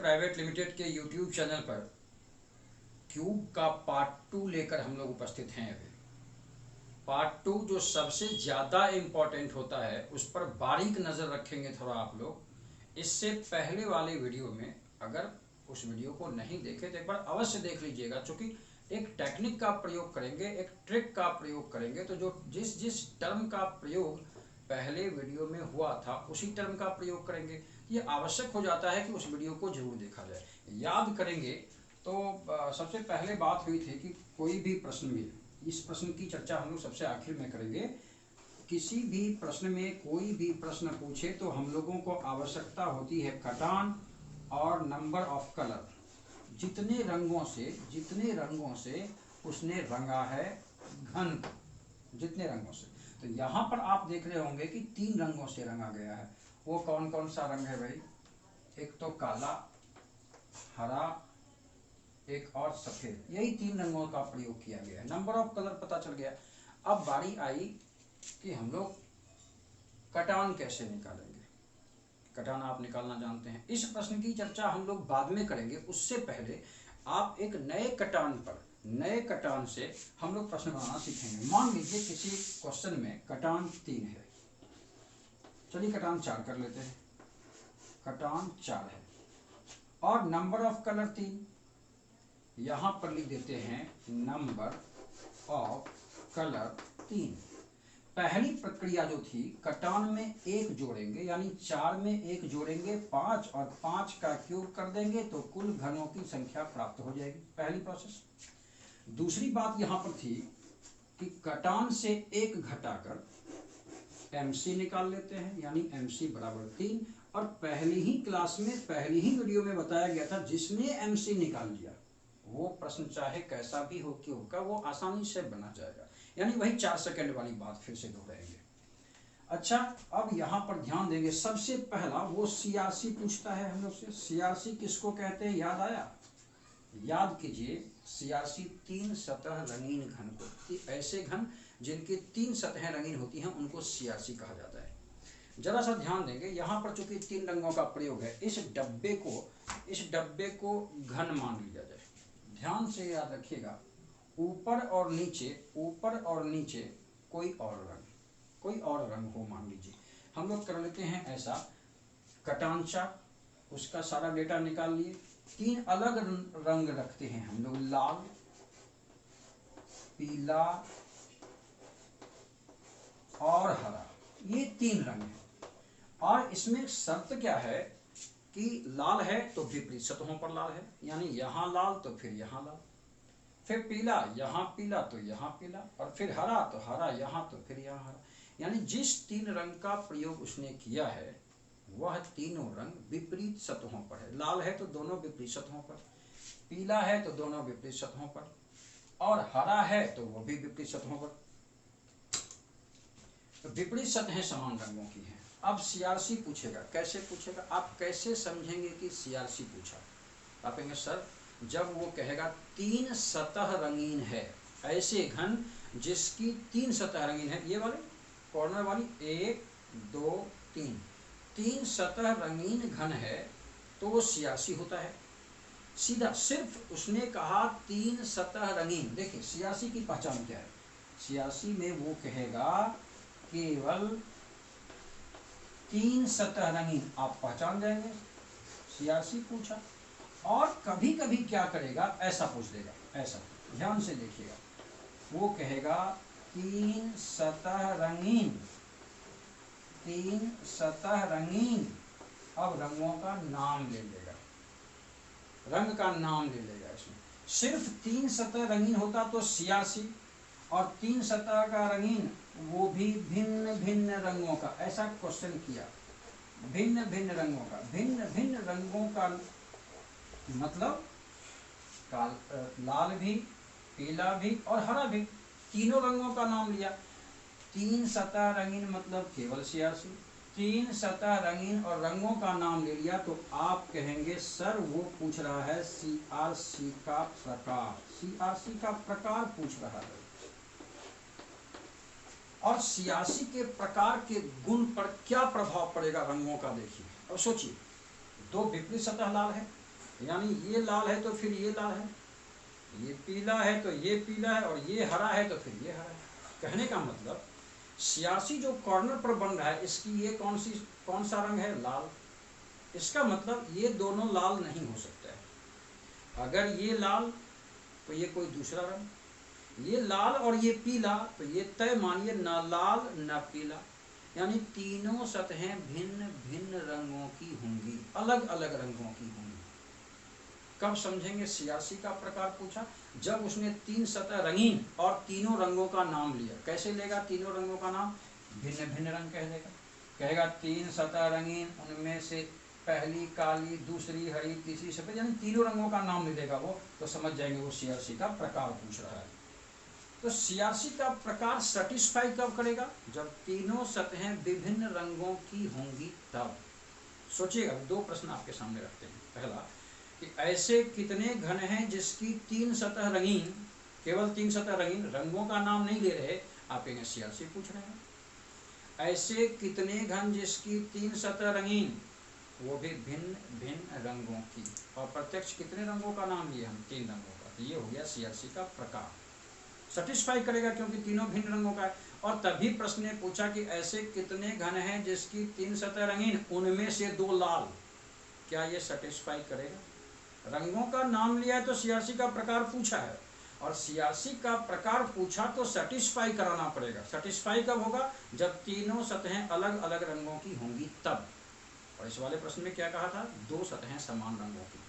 Private limited के YouTube channel पर cube का पार्ट 2 लेकर हम लोग उपस्थित हैं। अभी पार्ट 2 जो सबसे ज़्यादा इम्पोर्टेंट होता है उस पर बारीक नज़र रखेंगे थोड़ा आप लोग। इससे पहले वाले वीडियो में अगर उस वीडियो को नहीं देखे तो एक बार अवश्य देख लीजिएगा, क्योंकि एक टेक्निक का प्रयोग करेंगे, एक ट्रिक का प्रयोग करेंगे, तो जो जिस टर्म का प्रयोग पहले वीडियो में हुआ था उसी टर्म का प्रयोग करेंगे। ये आवश्यक हो जाता है कि उस वीडियो को जरूर देखा जाए। याद करेंगे तो सबसे पहले बात हुई थी कि कोई भी प्रश्न में, इस प्रश्न की चर्चा हम लोग सबसे आखिर में करेंगे। किसी भी प्रश्न में कोई भी प्रश्न पूछे तो हम लोगों को आवश्यकता होती है कटान और नंबर ऑफ कलर, जितने रंगों से उसने रंगा है घन को, जितने रंगों से। तो यहाँ पर आप देख रहे होंगे कि 3 रंगों से रंगा गया है। वो कौन कौन सा रंग है भाई? एक तो काला, हरा, एक और सफेद। यही 3 रंगों का प्रयोग किया गया है। नंबर ऑफ कलर पता चल गया। अब बारी आई कि हम लोग कटान कैसे निकालेंगे। कटान आप निकालना जानते हैं। इस प्रश्न की चर्चा हम लोग बाद में करेंगे। उससे पहले आप एक नए कटान से हम लोग प्रश्न बनाना सीखेंगे। मान लीजिए किसी क्वेश्चन में कटान 3 है, चलिए कटान 4 कर लेते हैं। कटान 4 है और नंबर ऑफ कलर 3, यहां पर लिख देते हैं नंबर ऑफ कलर 3। पहली प्रक्रिया जो थी, कटान में 1 जोड़ेंगे, यानी 4 में 1 जोड़ेंगे 5 और 5 का क्यूब कर देंगे तो कुल घनों की संख्या प्राप्त हो जाएगी। पहली प्रोसेस। दूसरी बात यहां पर थी कि कटान से 1 घटाकर MC निकाल लेते हैं, यानी MC बराबर 3। और पहली ही क्लास में, पहली ही वीडियो में बताया गया था, जिसने MC निकाल लिया वो प्रश्न चाहे कैसा भी हो कि होगा वो आसानी से बना जाएगा। यानी वही 4 सेकंड वाली बात फिर से दोहराएंगे। अच्छा, अब यहाँ पर ध्यान देंगे। सबसे पहला वो CRC पूछता है हम लोग से। CRC किसको कहते हैं, याद आया? याद कीजिए, CRC 3 सतह रंगीन घन को, ऐसे घन जिनकी 3 सतहें रंगीन होती हैं उनको CRC कहा जाता है। जरा सा ध्यान देंगे, यहाँ पर चूंकि 3 रंगों का प्रयोग है, इस डब्बे को घन मान लिया जाए। ध्यान से याद रखिएगा, ऊपर और नीचे कोई और रंग हो मान लीजिए। हम लोग कर लेते हैं ऐसा। कटांचा, उसका सारा डेटा निकाल लिए। 3 अलग रंग रखते हैं हम लोग, लाल, पीला और हरा। ये 3 रंग है। और इसमें शर्त क्या है कि लाल है तो विपरीत सतहों पर लाल है, यानी यहाँ लाल तो फिर यहाँ लाल, फिर पीला, यहाँ पीला तो यहाँ पीला, और फिर हरा तो हरा यहाँ तो फिर यहाँ हरा। यानी जिस 3 रंग का प्रयोग उसने किया है वह तीनों रंग विपरीत सतहों पर है। लाल है तो दोनों विपरीत सतहों पर, पीला है तो दोनों विपरीत सतहों पर, और हरा है तो वो भी विपरीत सतहों पर। तो विपरीत सतहें समान रंगों की हैं। अब CRC पूछेगा। कैसे पूछेगा? आप कैसे समझेंगे कि CRC पूछा? आप कहेंगे सर, जब वो कहेगा 3 सतह रंगीन है, ऐसे घन जिसकी 3 सतह रंगीन है, ये वाले कॉर्नर वाली 1 2 3 सतह रंगीन घन है तो वो CRC होता है। सीधा सिर्फ उसने कहा 3 सतह रंगीन। देखिए CRC की पहचान क्या है? CRC में वो कहेगा केवल 3 सतह रंगीन, आप पहचान जाएंगे CRC पूछा। और कभी कभी क्या करेगा, ऐसा पूछ देगा, ऐसा। ध्यान से देखिएगा, वो कहेगा 3 सतह रंगीन, 3 सतह रंगीन। अब रंगों का नाम ले लेगा, रंग का नाम ले लेगा। इसमें सिर्फ 3 सतह रंगीन होता तो CRC, और 3 सतह का रंगीन वो भी भिन्न भिन्न रंगों का। ऐसा क्वेश्चन किया, भिन्न भिन्न रंगों का मतलब लाल भी, पीला भी और हरा भी, तीनों रंगों का नाम लिया। 3 सतह रंगीन मतलब केवल CRC, 3 सतह रंगीन और रंगों का नाम ले लिया तो आप कहेंगे सर वो पूछ रहा है CRC का प्रकार, CRC का प्रकार पूछ रहा है। और CRC के प्रकार के गुण पर क्या प्रभाव पड़ेगा रंगों का, देखिए। अब सोचिए, 2 विपरीत सतह लाल है, यानी ये लाल है तो फिर ये लाल है, ये पीला है तो ये पीला है, और ये हरा है तो फिर ये हरा है। कहने का मतलब 86 जो कॉर्नर पर बन रहा है इसकी ये कौन सा रंग है? लाल। इसका मतलब ये दोनों लाल नहीं हो सकता है। अगर ये लाल तो ये कोई दूसरा रंग, ये लाल और ये पीला तो ये तय मानिए ना लाल ना पीला, यानी तीनों सतहें भिन्न भिन्न रंगों की होंगी, अलग अलग रंगों की होंगी। कब समझेंगे? 86 का प्रकार पूछा जब उसने 3 सतह रंगीन और तीनों रंगों का नाम लिया। कैसे लेगा तीनों रंगों का नाम? भिन्न भिन्न रंग कह देगा, कहेगा 3 सतह रंगीन, उनमें से पहली काली, दूसरी हरी, तीसरी सफेद, यानी तीनों रंगों का नाम ले देगा वो, तो समझ जाएंगे वो 86 का प्रकार पूछ रहा है। तो 86 का प्रकार सेटिस्फाई कब करेगा? जब तीनों सतहें विभिन्न रंगों की होंगी तब। सोचिएगा, 2 प्रश्न आपके सामने रखते हैं। पहला कि ऐसे कितने घन हैं जिसकी 3 सतह रंगीन, केवल 3 सतह रंगीन, रंगों का नाम नहीं ले रहे, आप कहेंगे 86 पूछ रहे हैं। ऐसे कितने घन जिसकी 3 सतह रंगीन, वो भी भिन्न भिन्न रंगों की, और प्रत्यक्ष कितने रंगों का नाम लिए हम? 3 रंगों का। तो ये हो गया 86 का प्रकार। सेटिस्फाई करेगा क्योंकि तीनों भिन्न रंगों का है। और तभी प्रश्न ने पूछा कि ऐसे कितने घन हैं जिसकी 3 सतह रंगीन, उनमें से 2 लाल, क्या ये सेटिस्फाई करेगा? रंगों का नाम लिया है तो 86 का प्रकार पूछा है, और 86 का प्रकार पूछा तो सेटिस्फाई कराना पड़ेगा। सेटिस्फाई कब होगा? जब तीनों सतहें अलग अलग रंगों की होंगी तब। और इस वाले प्रश्न में क्या कहा था? 2 सतहें समान रंगों की,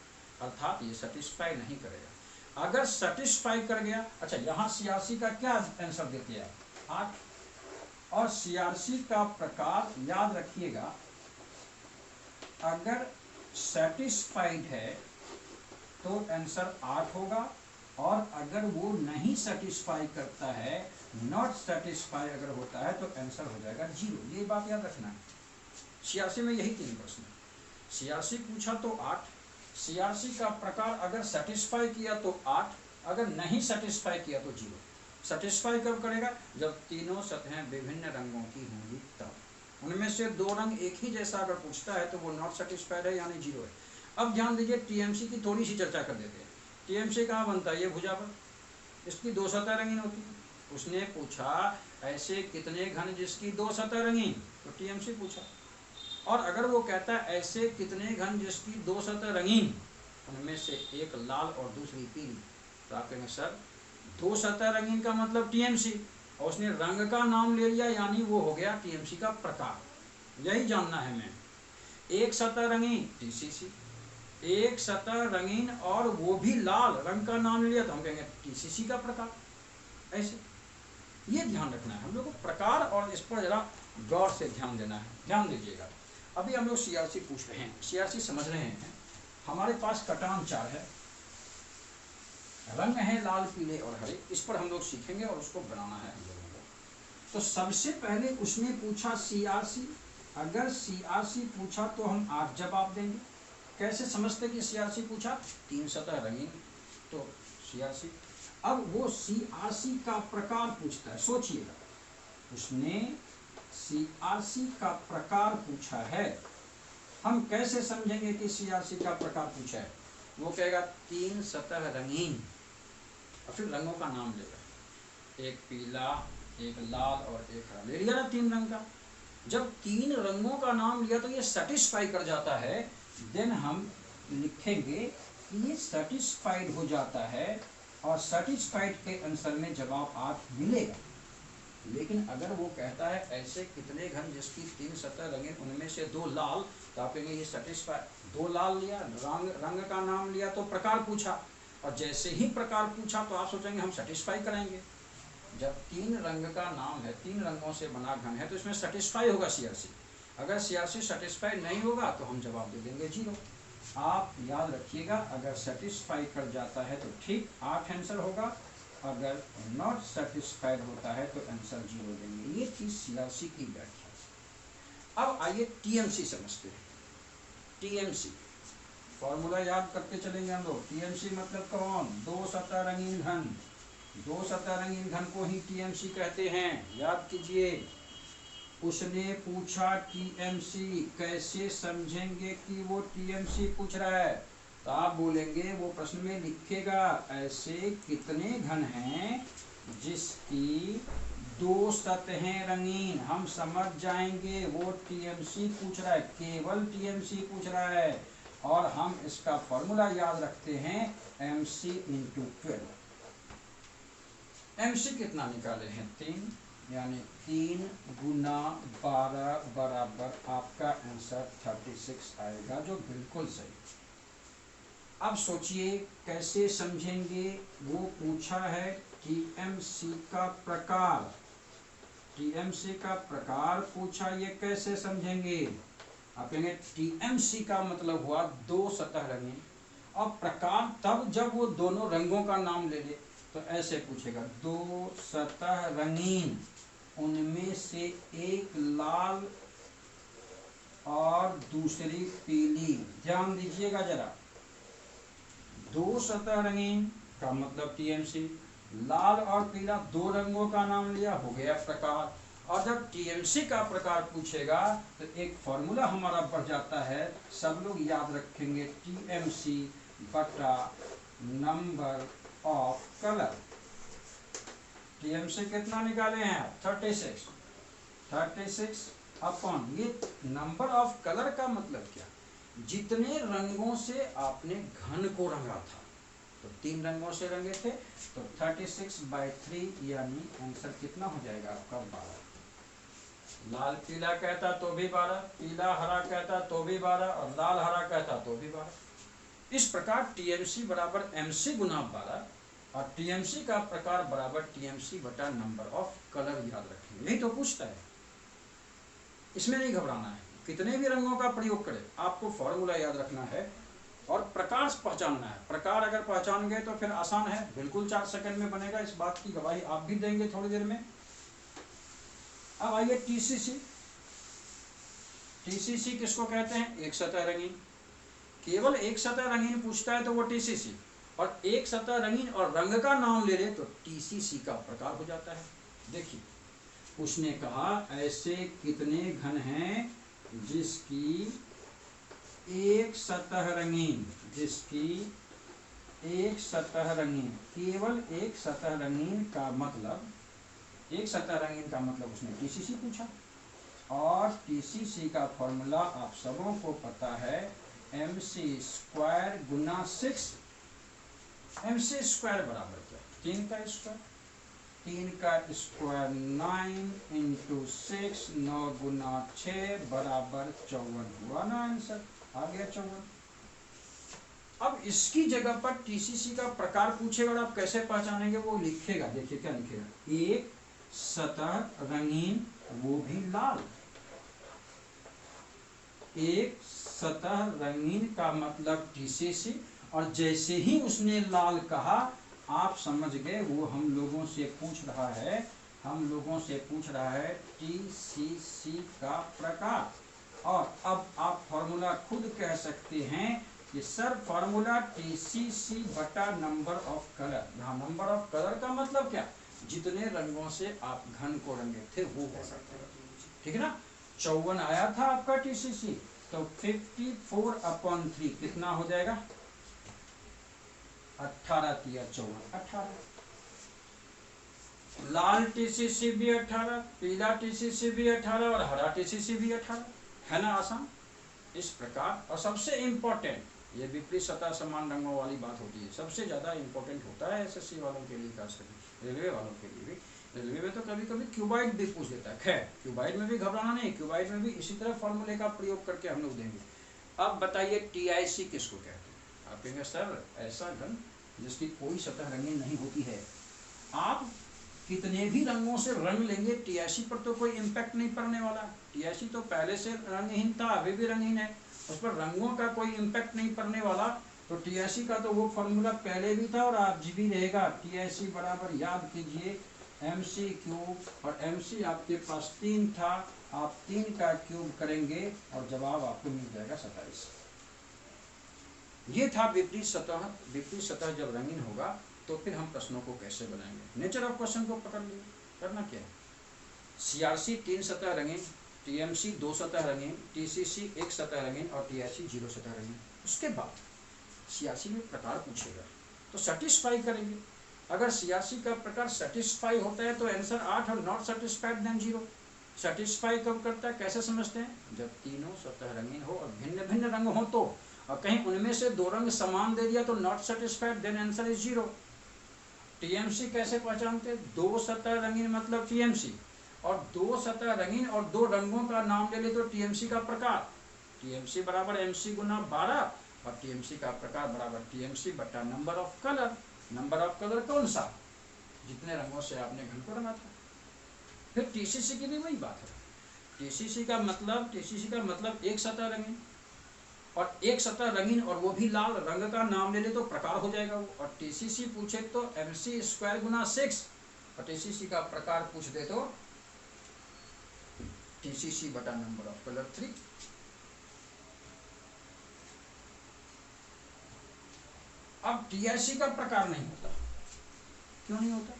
अर्थात ये सेटिस्फाई नहीं करेगा। अगर सेटिस्फाई कर गया, अच्छा यहाँ 86 का क्या आंसर देते हैं? 8। और 86 का प्रकार याद रखिएगा, अगर सेटिस्फाइड है तो आंसर 8 होगा, और अगर वो नहीं सेटिस्फाई करता है, नॉट सेटिस्फाई अगर होता है, तो आंसर हो जाएगा 0। ये बात याद रखना है। 86 में यही 3 प्रश्न, 86 पूछा तो 8, 86 का प्रकार अगर सेटिस्फाई किया तो 8, अगर नहीं सेटिस्फाई किया तो 0। सेटिस्फाई कब करेगा? जब तीनों सतहें विभिन्न रंगों की होंगी तब। उनमें से 2 रंग एक ही जैसा अगर पूछता है तो वो नॉट सेटिस्फाइड है, यानी 0 है। अब ध्यान दीजिए, टीएमसी की थोड़ी सी चर्चा कर देते हैं। टीएमसी कहाँ बनता है? ये भुजा पर, इसकी 2 सतह रंगीन होती है। उसने पूछा ऐसे कितने घन जिसकी 2 सतह रंगीन, तो टीएमसी पूछा। और अगर वो कहता है ऐसे कितने घन जिसकी 2 सतह रंगीन, उनमें से एक लाल और दूसरी पीली, तो आप कहेंगे सर 2 सतह रंगीन का मतलब टीएमसी, और उसने रंग का नाम ले लिया, यानी वो हो गया टीएमसी का प्रकार। यही जानना है हमें। एक सतह रंगीन टीसीसी, एक सतह रंगीन और वो भी लाल, रंग का नाम लिया तो हम कहेंगे टीसीसी का प्रकार। ऐसे ये ध्यान रखना है हम लोग को प्रकार, और इस पर जरा गौर से ध्यान देना है। ध्यान दीजिएगा, अभी हम लोग सीआरसी पूछ रहे हैं, सीआरसी समझ रहे हैं। हमारे पास कटान 4 है, रंग है लाल, पीले और हरे, इस पर हम लोग सीखेंगे और उसको बनाना है हम लोगों को। तो सबसे पहले उसने पूछा सीआरसी, अगर सीआरसी पूछा तो हम 8 जवाब देंगे। कैसे समझते कि सीआरसी पूछा? 3 सतह रंगीन, तो सीआरसी। अब वो सीआरसी का प्रकार पूछता है, सोचिएगा, उसने सीआरसी का प्रकार पूछा है। हम कैसे समझेंगे कि सीआरसी का प्रकार पूछा है? वो कहेगा 3 सतह रंगीन, और फिर रंगों का नाम लेगा, एक पीला, एक लाल और एक हरा, ले लिया ना 3 रंग का। जब 3 रंगों का नाम लिया तो ये सेटिस्फाई कर जाता है, देन हम लिखेंगे कि ये सेटिस्फाइड हो जाता है, और सेटिस्फाइड के आंसर में जवाब 8 मिलेगा। लेकिन अगर वो कहता है ऐसे कितने घन जिसकी 3 सतह रंगीन, उनमें से 2 लाल, तो आप कहेंगे ये सेटिस्फाइड। 2 लाल लिया, रंग का नाम लिया, तो प्रकार पूछा, और जैसे ही प्रकार पूछा तो आप सोचेंगे हम सेटिस्फाई करेंगे। जब 3 रंग का नाम है, 3 रंगों से बना घन है, तो इसमें सेटिस्फाई होगा सीआरसी। अगर सीआरसी सेटिस्फाई नहीं होगा तो हम जवाब दे देंगे 0। आप याद रखिएगा, अगर सेटिस्फाई कर जाता है तो ठीक 8 आंसर होगा, अगर नॉट सेटिस्फाइड होता है तो आंसर 0 देंगे। ये थी सीआरसी की व्याख्या। अब आइए टीएमसी समझते हैं। टीएमसी फॉर्मूला याद करते चलेंगे हम लोग। टीएमसी मतलब कौन? 2 सतह रंगीन घन, 2 सतह रंगीन घन को ही टीएमसी कहते हैं। याद कीजिए, उसने पूछा टीएमसी, कैसे समझेंगे कि वो टीएमसी पूछ रहा है? तो आप बोलेंगे, वो प्रश्न में लिखेगा ऐसे कितने घन हैं जिसकी दो सतहें रंगीन। हम समझ जाएंगे वो टीएमसी पूछ रहा है, केवल टीएमसी पूछ रहा है, और हम इसका फॉर्मूला याद रखते हैं MC इंटू 12। MC कितना निकाले हैं? 3, यानी 3 गुना 12 बराबर आपका आंसर 36 आएगा, जो बिल्कुल सही। अब सोचिए कैसे समझेंगे। वो पूछा है टीएमसी का प्रकार, टीएमसी का प्रकार पूछा, ये कैसे समझेंगे? आप कहेंगे टीएमसी का मतलब हुआ दो सतह रंगीन, और प्रकार तब जब वो दोनों रंगों का नाम ले ले। तो ऐसे पूछेगा, दो सतह रंगीन, उनमें से एक लाल और दूसरी पीली। ध्यान दीजिएगा जरा, दो सतह रंगीन का मतलब टीएमसी, लाल और पीला दो रंगों का नाम लिया, हो गया प्रकार। और जब टीएमसी का प्रकार पूछेगा तो एक फॉर्मूला हमारा बढ़ जाता है, सब लोग याद रखेंगे, टीएमसी बटा नंबर ऑफ कलर। टीएमसी कितना निकाले हैं? 36 अपॉन ये नंबर ऑफ कलर का मतलब क्या? जितने रंगों से आपने घन को रंगा था, तो 3 रंगों से रंगे थे, तो 36/3 यानी आंसर कितना हो जाएगा आपका? 12। लाल पीला कहता तो भी 12, पीला हरा कहता तो भी 12, और लाल हरा कहता तो भी 12। इस प्रकार टीएमसी बराबर MC गुना 12, और टीएमसी का प्रकार बराबर टीएमसी बटा नंबर ऑफ कलर। याद रखेंगे, यही तो पूछता है, इसमें नहीं घबराना है। कितने भी रंगों का प्रयोग करें, आपको फॉर्मूला याद रखना है और प्रकार पहचानना है। प्रकार अगर पहचान गए तो फिर आसान है, बिल्कुल 4 सेकंड में बनेगा। इस बात की गवाही आप भी देंगे थोड़ी देर में। अब आइए टीसीसी। टीसीसी किसको कहते हैं? एक सतह रंगीन। केवल एक सतह रंगीन पूछता है तो वो टीसीसी, और एक सतह रंगीन और रंग का नाम ले ले तो टीसीसी का प्रकार हो जाता है। देखिए, उसने कहा ऐसे कितने घन हैं जिसकी एक सतह रंगीन, जिसकी एक सतह रंगीन, केवल एक सतह रंगीन का मतलब, एक सतह रंगीन का मतलब उसने टीसीसी पूछा। और टीसीसी का फॉर्मूला आप सबों को पता है, MC² गुना 6। MC² बराबर क्या? 3 का स्क्वायर, 3 का स्क्वायर 9 इंटू 6, 9 गुना 6 बराबर 54 हुआ ना आंसर, आ गया 54। अब इसकी जगह पर टीसीसी का प्रकार पूछेगा और आप कैसे पहचानेंगे? वो लिखेगा, देखिए क्या लिखेगा, एक सतह रंगीन, वो भी लाल। एक सतह रंगीन का मतलब टीसीसी, और जैसे ही उसने लाल कहा आप समझ गए वो हम लोगों से पूछ रहा है, हम लोगों से पूछ रहा है टीसीसी का प्रकार। और अब आप फॉर्मूला खुद कह सकते हैं कि सर फॉर्मूला टीसीसी बटा नंबर ऑफ कलर। यहाँ नंबर ऑफ कलर का मतलब क्या? जितने रंगों से आप घन को रंगे थे वो हो सकते हैं, ठीक है ना। 54 आया था आपका टीसीसी, तो 54/3 कितना हो जाएगा? 18 तिया 54, 18। लाल टीसीसी भी 18, पीला टीसीसी भी 18, और हरा टीसीसी भी 18, है ना आसान। इस प्रकार, और सबसे इंपॉर्टेंट, ये विपरीत सतह समान रंगों वाली बात होती है, सबसे ज्यादा इंपॉर्टेंट होता है एसएससी वालों के लिए, खास करके रेलवे वालों के लिए भी। रेलवे में तो कभी कभी क्यूबाइड भी पूछ लेता है। खैर, क्यूबाइड में भी घबराना नहीं, क्यूबाइड में भी इसी तरह फॉर्मूले का प्रयोग करके हम लोग देंगे। अब बताइए टीआईसी किसको कहते हैं? आप कहेंगे सर ऐसा घन जिसकी कोई सतह रंगीन नहीं होती है। आप कितने भी रंगों से रंग लेंगे, टीआईसी पर तो कोई इम्पैक्ट नहीं पड़ने वाला। टीआईसी तो पहले से रंगहीन था, अभी भी रंगहीन है, उस पर रंगों का कोई इम्पैक्ट नहीं पड़ने वाला। तो टीआईसी का तो वो फॉर्मूला पहले भी था और आज भी रहेगा। टीआईसी बराबर याद कीजिए MC क्यूब, और MC आपके पास 3 था, आप 3 का क्यूब करेंगे और जवाब आपको मिल जाएगा 27। ये था विपरीत सतह। विपरीत सतह जब रंगीन होगा तो फिर हम प्रश्नों को कैसे बनाएंगे। नेचर ऑफ क्वेश्चन को पकड़ लिए, करना क्या है। CRC 3 सतह रंगीन, TMC 2 सतह रंगीन, TCC 1 सतह रंगीन, और TIC 0 सतह रंगीन। उसके बाद सीआरसी में प्रकार पूछेगा तो सेटिस्फाई करेंगे। अगर सीआरसी का प्रकार सेटिस्फाई होता है तो आंसर 8 और नॉट सेटिस्फाइड देन 0। सेटिस्फाई कब करता है, कैसे समझते हैं, जब तीनों सतह रंगीन हो और भिन्न भिन्न रंग हो तो, और कहीं उनमें से दो रंग समान दे दिया तो not satisfied then answer is 0। TMC कैसे पहचानते, दो सतह रंगीन मतलब टीएमसी, और दो सतह रंगीन और दो रंगों का नाम ले ले तो टीएमसी का प्रकार, टीएमसी बराबर एमसी गुना 12 और टीएमसी का प्रकार बराबर टीएमसी बटा number of colour. Number of colour कौन सा, जितने रंगों से आपने घन को रंगा था। फिर टीसीसी की भी वही बात है, टीसीसी का मतलब एक सतह रंगीन, और एक सतह रंगीन और वो भी लाल, रंग का नाम ले ले तो प्रकार हो जाएगा वो। और टीसीसी पूछे तो एमसी स्क्वायर गुना 6, और टीसीसी का प्रकार पूछ दे तो टीसीसी बटा नंबर ऑफ कलर 3। अब टीआईसी का प्रकार नहीं होता, क्यों नहीं होता,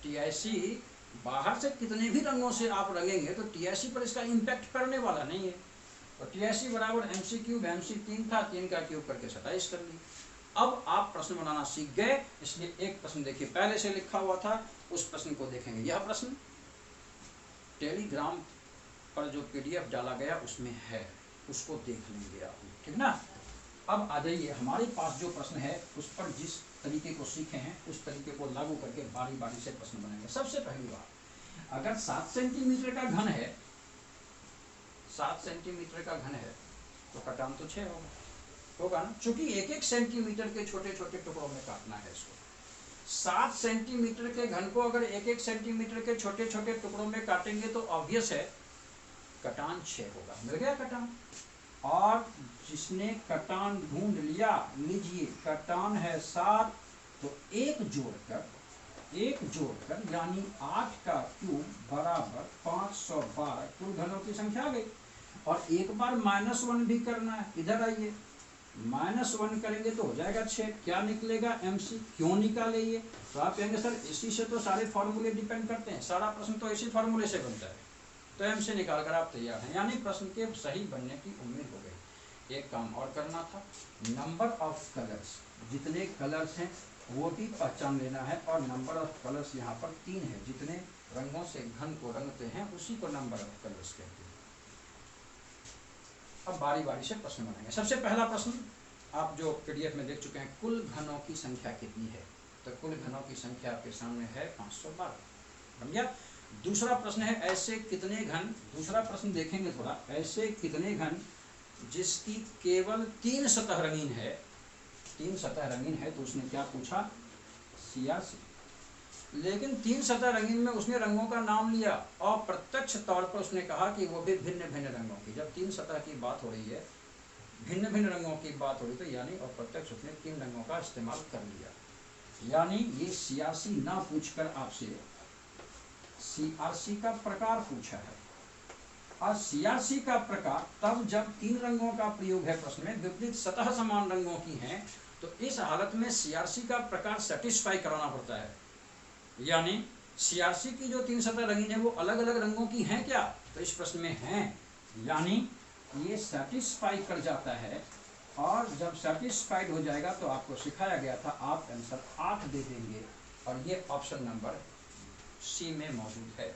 टीआईसी बाहर से कितने भी रंगों से आप रंगेंगे तो टीआईसी पर इसका इम्पैक्ट पड़ने वाला नहीं है। तो टीआईसी बराबर एमसी क्यूब, एमसी 3 था, 3 का क्यूब करके 27 कर ली। अब आप प्रश्न बनाना सीख गए, इसलिए एक प्रश्न देखिए पहले से लिखा हुआ था, उस प्रश्न को देखेंगे। यह प्रश्न टेलीग्राम पर जो पीडीएफ डाला गया उसमें है, उसको देख लेंगे आप, ठीक ना। अब आ जाइए, हमारे पास जो प्रश्न है उस पर जिस तरीके को सीखे हैं उस तरीके को लागू करके बारी बारी से प्रश्न बनाएंगे। सबसे पहली बात, अगर 7 सेंटीमीटर का घन है, 7 सेंटीमीटर का घन है तो कटान तो 6 होगा ना, चूंकि 1-1 सेंटीमीटर के छोटे छोटे टुकड़ों में काटना है इसको। 7 सेंटीमीटर के घन को अगर 1-1 सेंटीमीटर के छोटे छोटे टुकड़ों में काटेंगे तो ऑब्वियस है कटान 6 होगा। मिल गया कटान। और जिसने कटान ढूंढ लिया, लीजिए कटान है 7, तो एक जोड़कर यानी 8 का क्यूब बराबर 512 कुल घनों की संख्या आ गई। और एक बार -1 भी करना है, इधर आइए, -1 करेंगे तो हो जाएगा 6, क्या निकलेगा एमसी। क्यों निकाले ये, तो आप कहेंगे सर इसी से तो सारे फॉर्मूले डिपेंड करते हैं, सारा प्रश्न तो इसी फॉर्मूले से बनता है, तो एमसी निकाल कर आप तैयार हैं, यानी प्रश्न के सही बनने की उम्मीद हो गई। एक काम और करना था, नंबर ऑफ कलर्स, जितने कलर्स हैं वो भी पहचान लेना है, और नंबर ऑफ कलर्स यहाँ पर 3 है, जितने रंगों से घन को रंगते हैं उसी को नंबर ऑफ कलर्स कहते हैं। अब बारी बारी से प्रश्न बनाएंगे। सबसे पहला प्रश्न आप जो पीडीएफ में देख चुके हैं, कुल घनों की संख्या कितनी है, तो कुल घनों की संख्या आपके सामने है 512, बन गया। दूसरा प्रश्न है ऐसे कितने घन, दूसरा प्रश्न देखेंगे थोड़ा, ऐसे कितने घन जिसकी केवल 3 सतह रंगीन है, 3 सतह रंगीन है, तो उसने क्या पूछा, सीआरसी। लेकिन 3 सतह रंगीन में उसने रंगों का नाम लिया और प्रत्यक्ष तौर पर उसने कहा कि वो भी भिन्न भिन्न रंगों की। जब 3 सतह की बात हो रही है, भिन्न भिन्न रंगों की बात हो रही, तो यानी और प्रत्यक्ष उसने 3 रंगों का इस्तेमाल कर लिया। यानी ये सीआरसी ना पूछकर आपसे सीआरसी का प्रकार पूछा है। और सीआरसी का प्रकार तब जब 3 रंगों का प्रयोग है प्रश्न में, विपरीत सतह समान रंगों की हैं, तो इस हालत में सीआरसी का प्रकार सेटिस्फाई कराना पड़ता है। यानी सीआरसी की जो 3 सतह रंगीन है वो अलग अलग रंगों की हैं क्या, तो इस प्रश्न में हैं, यानी ये सेटिस्फाई कर जाता है। और जब सेटिस्फाइड हो जाएगा तो आपको सिखाया गया था, आप आंसर 8 दे देंगे, और ये ऑप्शन नंबर सी में मौजूद है।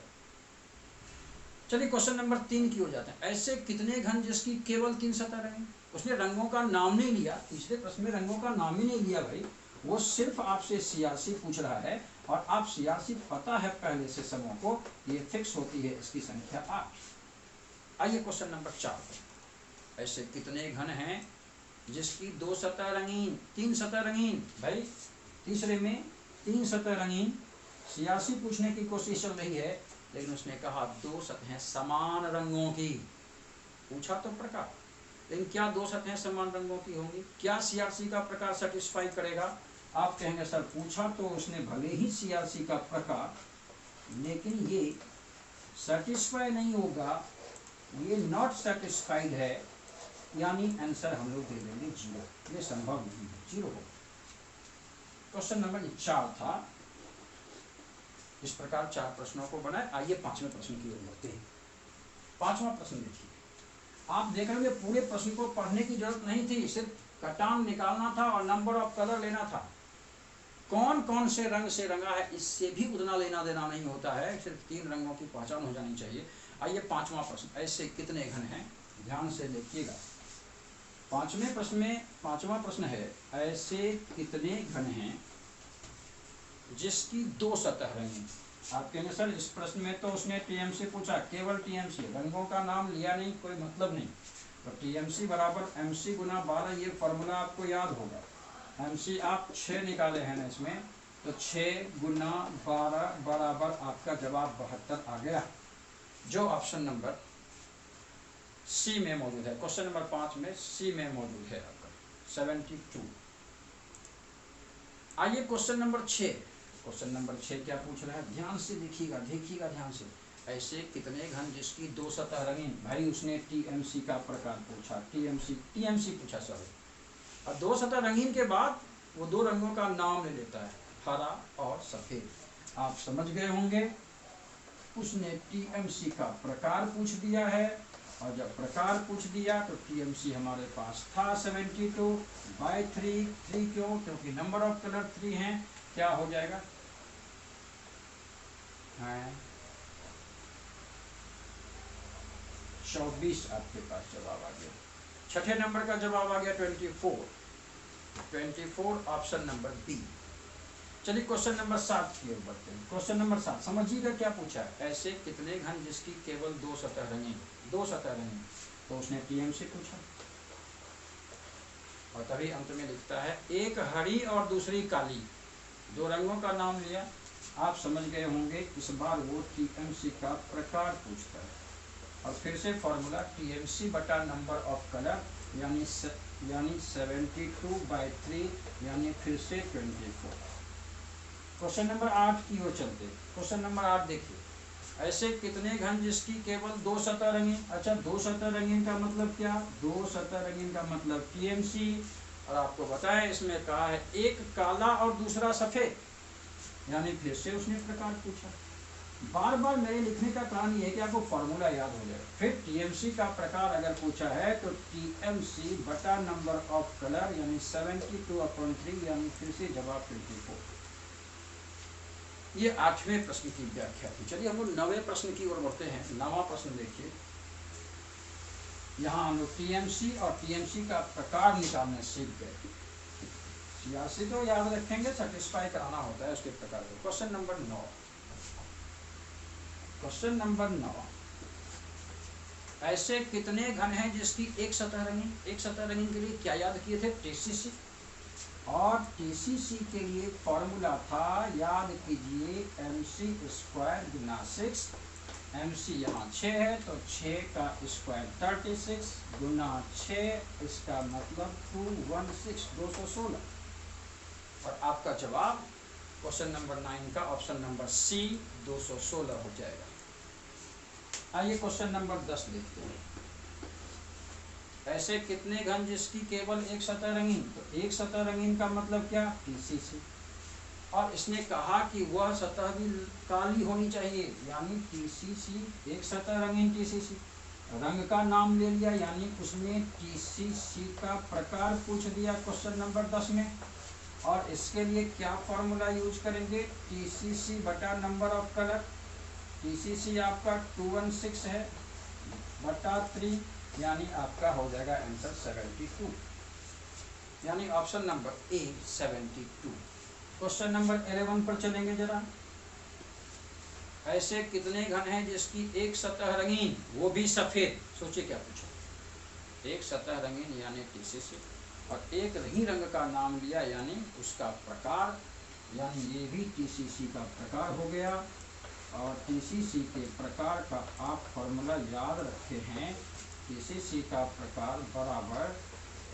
चलिए क्वेश्चन नंबर 3 की हो जाते हैं। ऐसे कितने घन जिसकी केवल 3 सतह रंगीन, उसने रंगों का नाम नहीं लिया, तीसरे प्रश्न में रंगों का नाम ही नहीं लिया भाई, वो सिर्फ आपसे सीआरसी पूछ रहा है, और आप सीआरसी पता है पहले से सबों को, ये फिक्स होती है इसकी संख्या 8। आइए क्वेश्चन नंबर 4। ऐसे कितने घन हैं जिसकी 2 सतह रंगीन, 3 सतह रंगीन, भाई तीसरे में 3 सतह रंगीन, सीआरसी पूछने की कोशिश चल रही है, लेकिन उसने कहा 2 सतहें समान रंगों की, पूछा तो प्रकार, लेकिन क्या 2 सतहें समान रंगों की होंगी, क्या सीआरसी का प्रकार सेटिस्फाई करेगा। आप कहेंगे सर पूछा तो उसने भले ही सीआरसी का प्रकार, लेकिन ये सेटिस्फाई नहीं होगा, ये नॉट सेटिस्फाइड है, यानी आंसर हम लोग दे देंगे 0, ये संभव नहीं है, 0 होगा। क्वेश्चन नंबर 4 था। इस प्रकार 4 प्रश्नों को बनाए। आइए 5वें प्रश्न की ओर बढ़ते हैं। 5वां प्रश्न देखिए, आप देख रहे होंगे पूरे प्रश्न को पढ़ने की जरूरत नहीं थी, सिर्फ घटांक निकालना था और नंबर ऑफ कलर लेना था। कौन कौन से रंग से रंगा है इससे भी उतना लेना देना नहीं होता है, सिर्फ 3 रंगों की पहचान हो जानी चाहिए। आइए 5वां प्रश्न, ऐसे कितने घन हैं, ध्यान से देखिएगा। 5वें प्रश्न में 5वां प्रश्न है, ऐसे कितने घन हैं जिसकी 2 सतह रंगी। आप कहेंगे सर इस प्रश्न में तो उसने टीएमसी पूछा, केवल टीएमसी, रंगों का नाम लिया नहीं, कोई मतलब नहीं। तो टीएमसी बराबर एमसी गुना 12, ये फॉर्मूला आपको याद होगा। एमसी आप 6 निकाले हैं ना इसमें, तो 6 गुना 12 बराबर आपका जवाब 72 आ गया, जो ऑप्शन नंबर सी में मौजूद है। क्वेश्चन नंबर 5 में सी में मौजूद है आपका 72। आइए क्वेश्चन नंबर 6। क्वेश्चन नंबर 6 क्या पूछ रहा है, ध्यान से देखिएगा, देखिएगा ध्यान से। ऐसे कितने घन जिसकी 2 सतह रंगीन। भाई उसने टीएमसी का प्रकार पूछा, टीएमसी पूछा सॉरी, और 2 सतह रंगीन के बाद वो 2 रंगों का नाम ले लेता है, हरा और सफेद। आप समझ गए होंगे, उसने टीएमसी का प्रकार पूछ दिया है, और जब प्रकार पूछ दिया तो टीएमसी हमारे पास था 72/3। 3 क्यों, क्योंकि नंबर ऑफ कलर 3 हैं, क्या हो जाएगा, 24 आपके पास जवाब आ गया। छठे नंबर का जवाब आ गया 24 ऑप्शन नंबर बी। चलिए क्वेश्चन नंबर 7 की ओर बढ़ते हैं। क्वेश्चन नंबर 7 समझिएगा क्या पूछा है, ऐसे कितने घन जिसकी केवल 2 सतह रंगीन, 2 सतह रंगीन। तो उसने टीएमसी पूछा, और तभी अंत में लिखता है एक हरी और दूसरी काली, 2 रंगों का नाम लिया। आप समझ गए होंगे, इस बार वो टीएमसी का प्रकार पूछता है, और फिर से फॉर्मूला टीएमसी बटा नंबर ऑफ कलर, यानी 72/3, यानी फिर से 24। क्वेश्चन नंबर 8 की ओर चलते। क्वेश्चन नंबर 8 देखिए, ऐसे कितने घन जिसकी केवल 2 सतह रंगीन। अच्छा 2 सतह रंगीन का मतलब क्या, 2 सतह रंगीन का मतलब टीएमसी, और आपको बताया इसमें कहा है एक काला और दूसरा सफेद, यानी फिर से उसने प्रकार पूछा। बार बार मेरे लिखने का कारण ये है कि आपको फॉर्मूला याद हो जाए। फिर टीएमसी का प्रकार अगर पूछा है तो टीएमसी बटा नंबर ऑफ कलर, यानी 72/3, यानी फिर से जवाब 24। ये 8वें प्रश्न की व्याख्या थी। चलिए हम लोग 9वें प्रश्न की ओर बढ़ते हैं। 9वां प्रश्न देखिए, यहाँ हम लोग टीएमसी और टीएमसी का प्रकार निकालने सीख गए। सियासी तो याद रखेंगे, सेटिस्फाई कराना होता है उसके प्रकार को। क्वेश्चन नंबर 9, क्वेश्चन नंबर 9, ऐसे कितने घन हैं जिसकी 1 सतह रंगीन। 1 सतह रंगीन के लिए क्या याद किए थे, टीसीसी, और टीसीसी के लिए फॉर्मूला था, याद कीजिए, MC² गुना 6। MC यहाँ 6 है तो 6 का स्क्वायर 36 गुना 6, इसका मतलब 216। और आपका जवाब क्वेश्चन नंबर 9 का ऑप्शन नंबर सी 216 हो जाएगा। आइए क्वेश्चन नंबर 10 देखते हैं। ऐसे कितने घन जिसकी केवल 1 सतह रंगीन। तो 1 सतह रंगीन का मतलब क्या, टीसीसी, और इसने कहा कि वह सतह भी काली होनी चाहिए, यानी टीसीसी, 1 सतह रंगीन टीसीसी। रंग का नाम ले लिया, यानी उसने टीसीसी का प्रकार पूछ दिया क्वेश्चन नंबर 10 में, और इसके लिए क्या फॉर्मूला यूज करेंगे, टीसीसी बटा नंबर ऑफ कलर। टीसीसी आपका 216 है बटा 3, यानी आपका हो जाएगा आंसर 72, यानी option number A 72। Question number 11 पर चलेंगे जरा। ऐसे कितने घन हैं जिसकी 1 सतह रंगीन, वो भी सफेद। सोचिए क्या पूछा, 1 सतह रंगीन यानी टीसीसी, और एक ही रंग का नाम लिया, यानी उसका प्रकार, यानी ये भी टीसीसी का प्रकार हो गया। और टीसीसी के प्रकार का आप फॉर्मूला याद रखे हैं, टीसीसी का प्रकार बराबर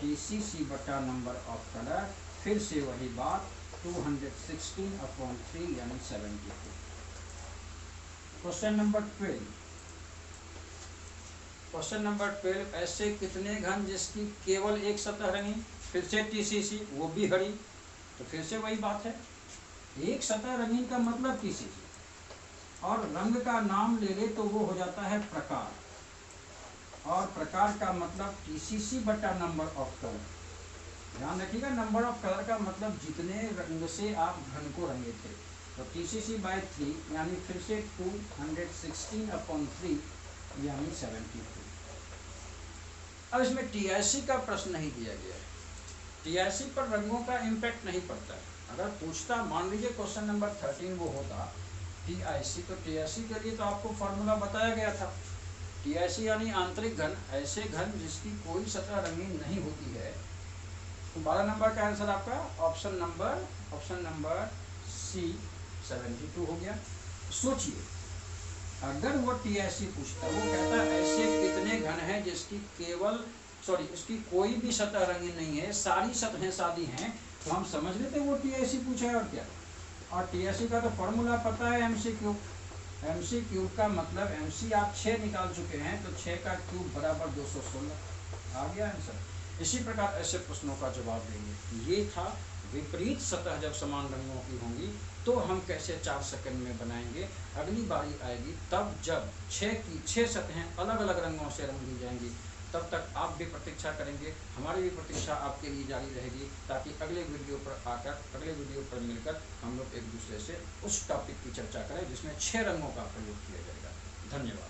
टीसीसी बटा नंबर ऑफ कलर, फिर से वही बात, 216/3, यानी 72। क्वेश्चन नंबर 12, क्वेश्चन नंबर 12, ऐसे कितने घन जिसकी केवल 1 सतह रंगीन। फिर से टीसीसी, वो भी हरी, तो फिर से वही बात है, 1 सतह रंगीन का मतलब टीसीसी, और रंग का नाम ले ले तो वो हो जाता है प्रकार, और प्रकार का मतलब टीसीसी बटा नंबर ऑफ कलर। ध्यान रखिएगा, नंबर ऑफ कलर का मतलब जितने रंग से आप घन को रंगे थे। तो TCC/3 यानी फिर से 216/3 यानी 72। अब इसमें TIC का प्रश्न नहीं दिया गया है। TIC पर रंगों का इम्पैक्ट नहीं पड़ता है। अगर पूछता, मान लीजिए क्वेश्चन नंबर 13 वो होता TIC, तो TIC के लिए तो आपको फॉर्मूला बताया गया था। TIC यानी आंतरिक घन, ऐसे घन जिसकी कोई सतह रंगीन नहीं होती है। तो 12 नंबर का आंसर आपका ऑप्शन नंबर C 72 हो गया। सोचिए, अगर वो TIC पूछता, वो कहता ऐसे कितने घन हैं जिसकी इसकी कोई भी सतह रंगीन नहीं है, सारी सतहें सादी हैं, तो हम समझ लेते वो TIC पूछा है और क्या। और TIC का तो फॉर्मूला पता है MCQ। MCQ का मतलब MC आप 6 निकाल चुके हैं, तो 6 का क्यूब बराबर 216 आ गया आंसर। इसी प्रकार ऐसे प्रश्नों का जवाब देंगे। ये था विपरीत सतह जब समान रंगों की होंगी तो हम कैसे 4 सेकंड में बनाएंगे। अगली बारी आएगी तब जब 6 सतहें अलग अलग रंगों से रंग दी जाएंगी। तब तक आप भी प्रतीक्षा करेंगे, हमारी भी प्रतीक्षा आपके लिए जारी रहेगी, ताकि अगले वीडियो पर मिलकर हम लोग एक दूसरे से उस टॉपिक की चर्चा करें जिसमें 6 रंगों का प्रयोग किया जाएगा। धन्यवाद।